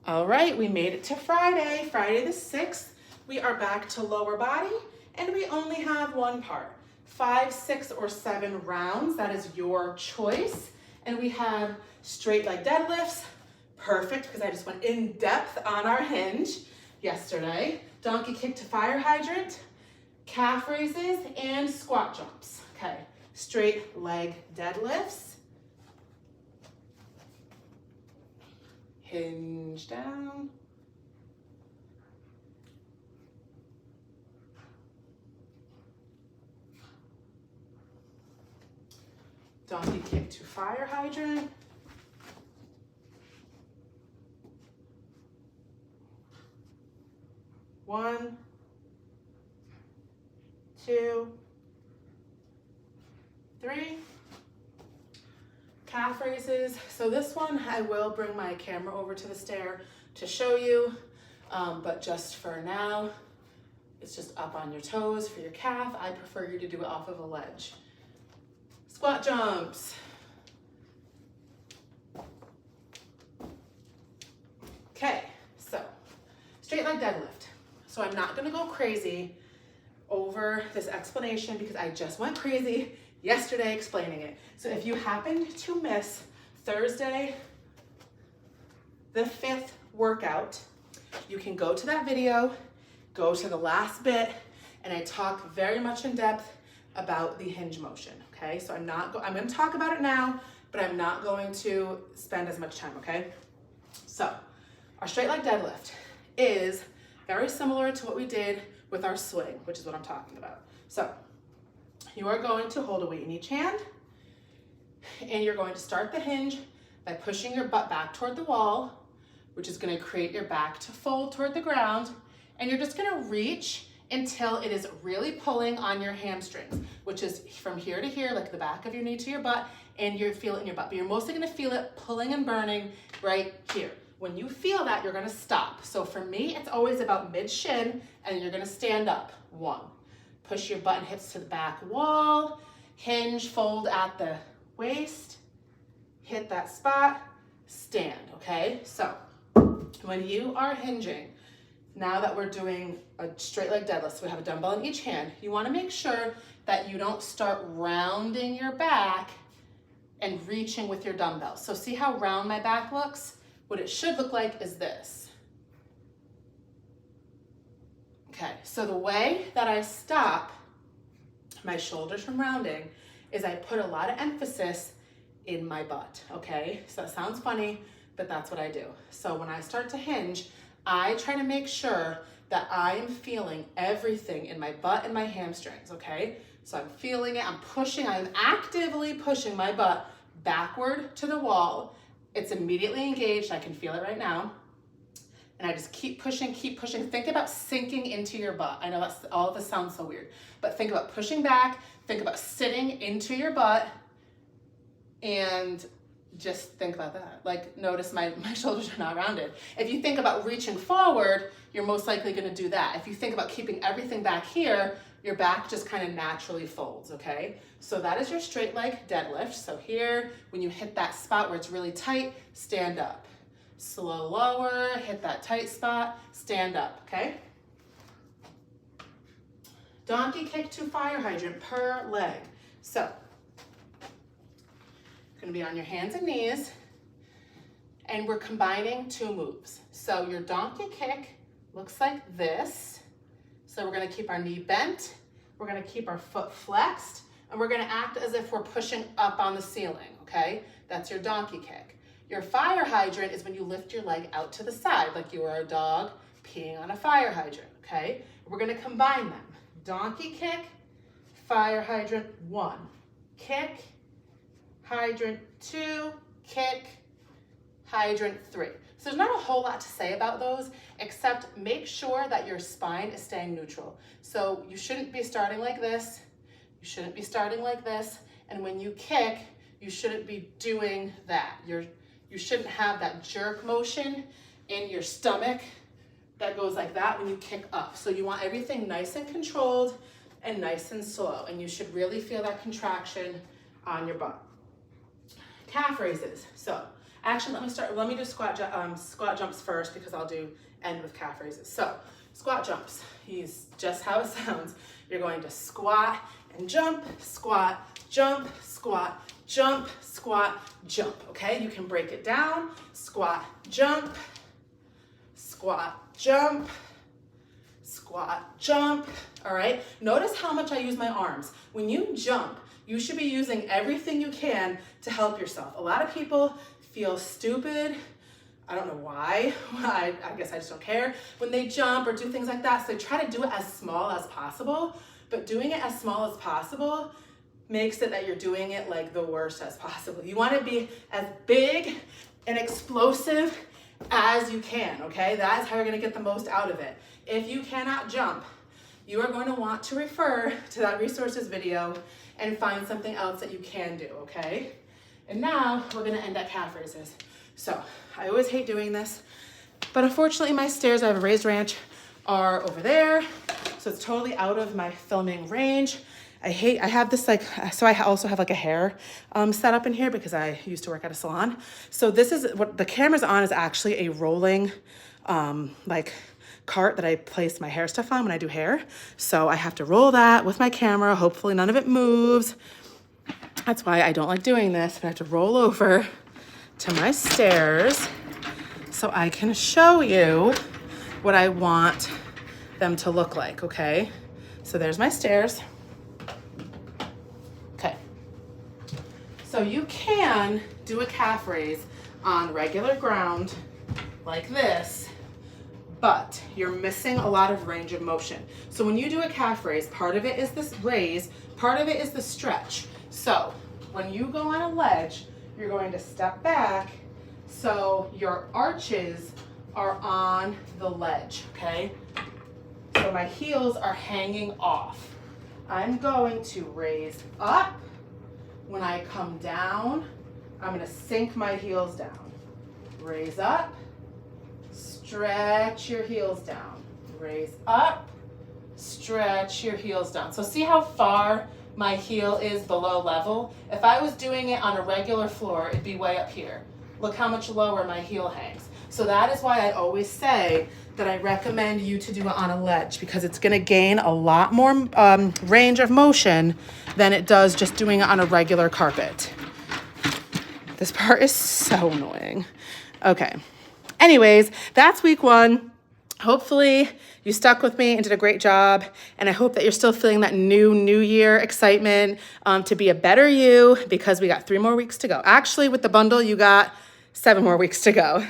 All right, we made it to Friday, Friday the 6th. We are back to lower body, and we only have one part. 5, 6, or 7 rounds, that is your choice. And we have straight leg deadlifts, perfect, because I just went in depth on our hinge yesterday. Donkey kick to fire hydrant, calf raises, and squat jumps. Okay, straight leg deadlifts. Hinge down. Donkey kick to fire hydrant. One, 2, 3. Calf raises. So this one, I will bring my camera over to the stair to show you, but just for now, it's just up on your toes for your calf. I prefer you to do it off of a ledge. Squat jumps. Okay, so straight leg deadlift. So I'm not gonna go crazy over this explanation because I just went crazy yesterday explaining it. So if you happened to miss Thursday, the 5th workout, you can go to that video, go to the last bit, and I talk very much in depth about the hinge motion, okay? So I'm gonna talk about it now, but I'm not going to spend as much time, okay? So our straight leg deadlift is very similar to what we did with our swing, which is what I'm talking about. So you are going to hold a weight in each hand, and you're going to start the hinge by pushing your butt back toward the wall, which is going to create your back to fold toward the ground, and you're just going to reach until it is really pulling on your hamstrings, which is from here to here, like the back of your knee to your butt, and you feel it in your butt. But you're mostly going to feel it pulling and burning right here. When you feel that, you're going to stop. So for me, it's always about mid-shin, and you're going to stand up. 1. Push your butt and hips to the back wall, hinge, fold at the waist, hit that spot, stand, okay? So when you are hinging, now that we're doing a straight leg deadlift, so we have a dumbbell in each hand, you wanna make sure that you don't start rounding your back and reaching with your dumbbell. So see how round my back looks? What it should look like is this. Okay, so the way that I stop my shoulders from rounding is I put a lot of emphasis in my butt, okay? So that sounds funny, but that's what I do. So when I start to hinge, I try to make sure that I am feeling everything in my butt and my hamstrings, okay? So I'm feeling it, I'm pushing, I'm actively pushing my butt backward to the wall. It's immediately engaged, I can feel it right now. And I just keep pushing, keep pushing. Think about sinking into your butt. I know that's all of this sounds so weird, but think about pushing back, think about sitting into your butt, and just think about that. Like, notice my shoulders are not rounded. If you think about reaching forward, you're most likely gonna do that. If you think about keeping everything back here, your back just kind of naturally folds, okay? So that is your straight leg deadlift. So here, when you hit that spot where it's really tight, stand up. Slow lower, hit that tight spot, stand up, okay? Donkey kick to fire hydrant per leg. So, gonna be on your hands and knees, and we're combining 2 moves. So your donkey kick looks like this. So we're gonna keep our knee bent, we're gonna keep our foot flexed, and we're gonna act as if we're pushing up on the ceiling, okay? That's your donkey kick. Your fire hydrant is when you lift your leg out to the side, like you are a dog peeing on a fire hydrant, okay? We're gonna combine them. Donkey kick, fire hydrant 1. Kick, hydrant 2, kick, hydrant 3. So there's not a whole lot to say about those, except make sure that your spine is staying neutral. So you shouldn't be starting like this, you shouldn't be starting like this, and when you kick, you shouldn't be doing that. You shouldn't have that jerk motion in your stomach that goes like that when you kick up. So you want everything nice and controlled and nice and slow, and you should really feel that contraction on your butt. Calf raises. So Actually, let me do squat jumps first because I'll end with calf raises. So squat jumps, use just how it sounds. You're going to squat and jump, squat, jump, squat, jump, squat, jump, okay? You can break it down, squat, jump, squat, jump, squat, jump, all right? Notice how much I use my arms. When you jump, you should be using everything you can to help yourself. A lot of people feel stupid. I don't know why. I guess I just don't care when they jump or do things like that. So they try to do it as small as possible, but doing it as small as possible makes it that you're doing it like the worst as possible. You want to be as big and explosive as you can, okay? That's how you're going to get the most out of it. If you cannot jump, you are going to want to refer to that resources video and find something else that you can do, okay? And now we're going to end at calf raises. So I always hate doing this, but unfortunately my stairs, I have a raised ranch, are over there. So it's totally out of my filming range. I have this so I also have like a hair set up in here because I used to work at a salon. So this is what the camera's on, is actually a rolling like cart that I place my hair stuff on when I do hair. So I have to roll that with my camera. Hopefully none of it moves. That's why I don't like doing this, but I have to roll over to my stairs so I can show you what I want them to look like, okay? So there's my stairs. Okay. So you can do a calf raise on regular ground like this, but you're missing a lot of range of motion. So when you do a calf raise, part of it is this raise, part of it is the stretch. So when you go on a ledge, you're going to step back so your arches are on the ledge, okay? So my heels are hanging off. I'm going to raise up. When I come down, I'm gonna sink my heels down. Raise up, stretch your heels down. Raise up, stretch your heels down. So see how far my heel is below level? If I was doing it on a regular floor, it'd be way up here. Look how much lower my heel hangs. So that is why I always say that I recommend you to do it on a ledge, because it's gonna gain a lot more range of motion than it does just doing it on a regular carpet. This part is so annoying. Okay, anyways, that's week 1. Hopefully you stuck with me and did a great job. And I hope that you're still feeling that new year excitement to be a better you, because we got 3 more weeks to go. Actually, with the bundle, you got 7 more weeks to go.